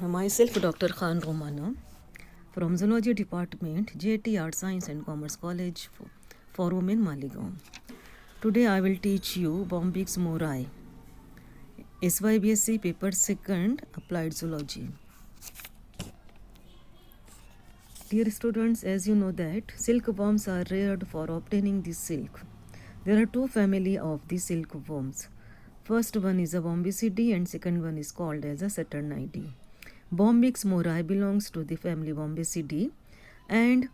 Myself, Dr. Khan Romana, from Zoology Department, JT Art Science and Commerce College for Women, Maligaon. Today I will teach you Bombyx morai, SYBSc paper 2nd, Applied Zoology. Dear students, as you know that silkworms are reared for obtaining the silk. There are two families of the silkworms. First one is a Bombycidae and second one is called as a Saturnidae. Bombyx morai belongs to the family Bombycidae, and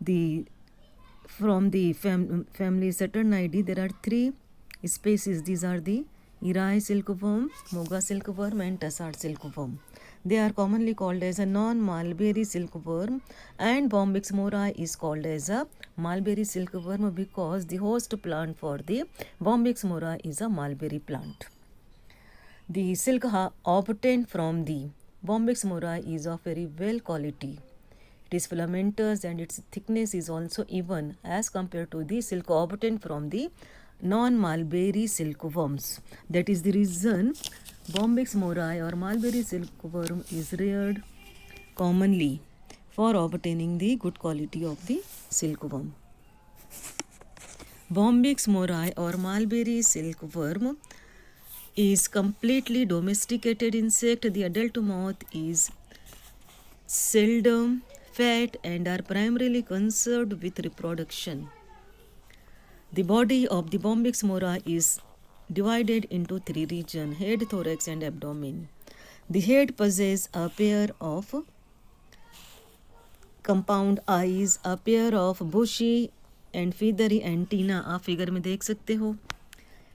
the from the family Saturnidae there are three species. These are the Eri silkworm, Moga silkworm and Tassard silkworm. They are commonly called as a non-mulberry silkworm, and Bombyx morai is called as a mulberry silkworm because the host plant for the Bombyx morai is a mulberry plant. The silk obtained from the Bombyx morai is of very well quality. It is filamentous and its thickness is also even as compared to the silk obtained from the non-mulberry silkworms. That is the reason Bombyx morai or mulberry silkworm is reared commonly for obtaining the good quality of the silkworm. Bombyx morai or mulberry silkworm is completely domesticated insect. The adult moth is seldom fat and are primarily concerned with reproduction. The body of the Bombyx morai is divided into three regions: head, thorax and abdomen. The head possesses a pair of compound eyes, a pair of bushy and feathery antenna. आप figure में देख सकते हो.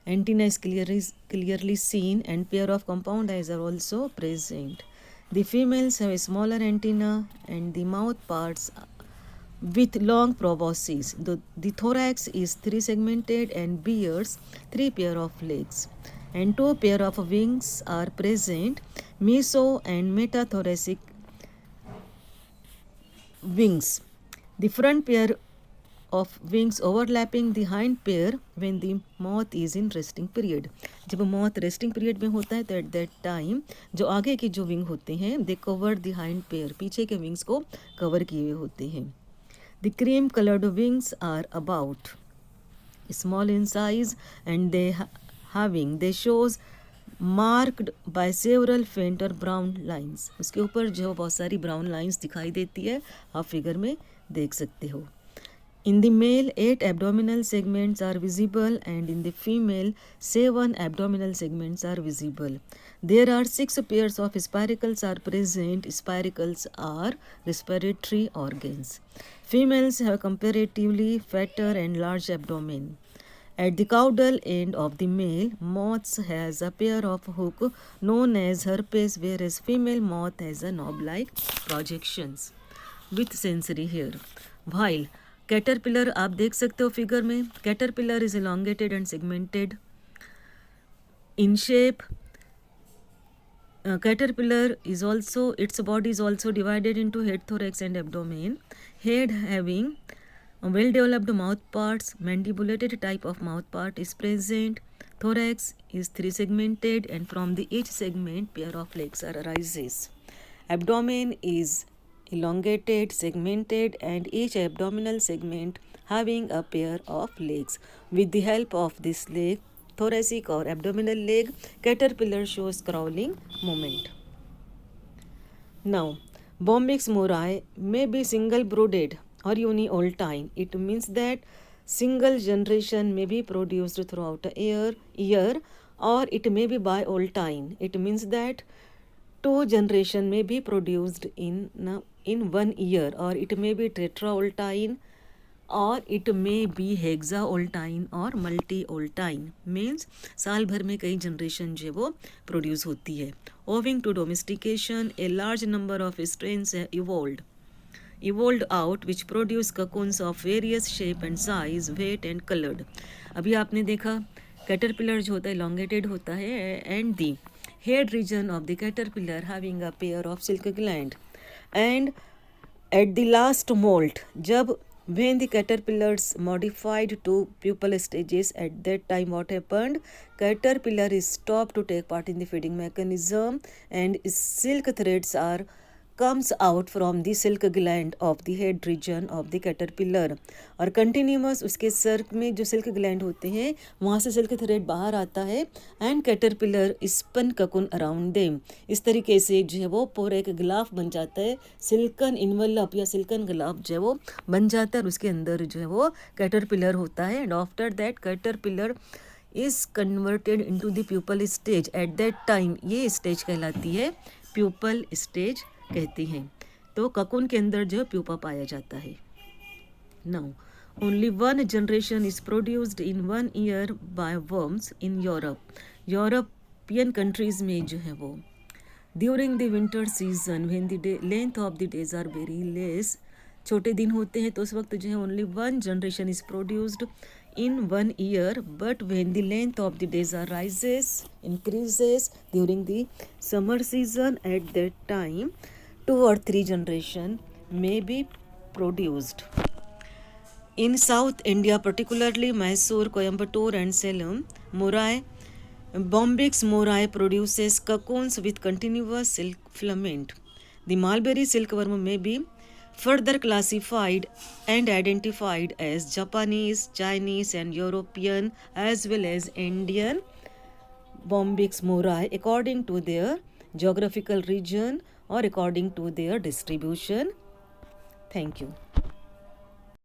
Antenna is clearly seen and pair of compound eyes are also present. The females have a smaller antenna and the mouth parts with long proboscis. The thorax is three segmented and bears three pair of legs, and two pair of wings are present, meso and metathoracic wings. The front pair of wings overlapping the hind pair when the moth is in resting period. जब moth resting period में होता है तो at that time जो आगे के जो wing होते हैं they cover the hind pair, पीछे के wings को cover किए हुए होते हैं. The cream colored wings are about small in size and they shows marked by several faint or brown lines. उसके ऊपर जो बहुत सारी brown lines दिखाई देती है आप फिगर में देख सकते हो. In the male, 8 abdominal segments are visible and in the female, 7 abdominal segments are visible. There are 6 pairs of spiracles are present. Spiracles are respiratory organs. Females have comparatively fatter and large abdomen. At the caudal end of the male, moths has a pair of hook known as herpes, whereas female moth has a knob-like projections with sensory hair. While caterpillar आप देख सकते हो figure में, caterpillar is elongated and segmented in shape. Caterpillar is also, its body is also divided into head, thorax and abdomen. Head having well developed mouth parts, mandibulated type of mouth part is present. Thorax is three segmented and from the each segment pair of legs arises. Abdomen is elongated, segmented and each abdominal segment having a pair of legs. With the help of this leg, thoracic or abdominal leg, caterpillar shows crawling movement. Now, Bombyx morai may be single brooded or univoltine. It means that single generation may be produced throughout a year or it may be bivoltine. It means that two generation may be produced in 1 year, or it may be tetravoltine और it may be हेक्साओल्टाइन और मल्टीओल्टाइन. Means साल भर में कई generation जो वो produce होती है. Owing to domestication a large number of strains evolved out which produce cocoons of various shape and size, weight and colored. अभी आपने देखा कैटरपिलर जो होता है elongated होता है and the head region of the caterpillar having a pair of silk gland and at the last molt जब When the caterpillars modified to pupal stages, at that time what happened? Caterpillar is stopped to take part in the feeding mechanism, and silk threads are comes out from the silk gland of the head region of the caterpillar, और कंटिन्यूमस उसके sir में जो silk gland होते हैं वहाँ से silk thread बाहर आता है, and caterpillar spun cocoon around them. इस तरीके से जो है वो पूरा एक ग्लाफ बन जाता है, सिल्कन इनवलप या सिल्कन ग्लाफ जो है वो बन जाता है, और उसके अंदर जो है वो कैटरपिलर होता है। And after that caterpillar is converted into the pupal stage. At that time ये स्टेज कहलाती है प्यूपल स्टेज कहते हैं। तो ककुन के अंदर जो प्यूपा पाया जाता है। Now only one generation is produced in 1 year by worms in Europe. European countries में जो है वो during the winter season when the length of the days are very less, छोटे दिन होते हैं तो उस वक्त जो है only one generation is produced in 1 year, but when the length of the days are increases during the summer season, at that time 2 or 3 generation may be produced. In South India, particularly Mysore, Coimbatore and Salem, Bombyx morai produces cocoons with continuous silk filament. The mulberry silkworm may be further classified and identified as Japanese, Chinese and European as well as Indian Bombyx morai according to their geographical region or according to their distribution. Thank you.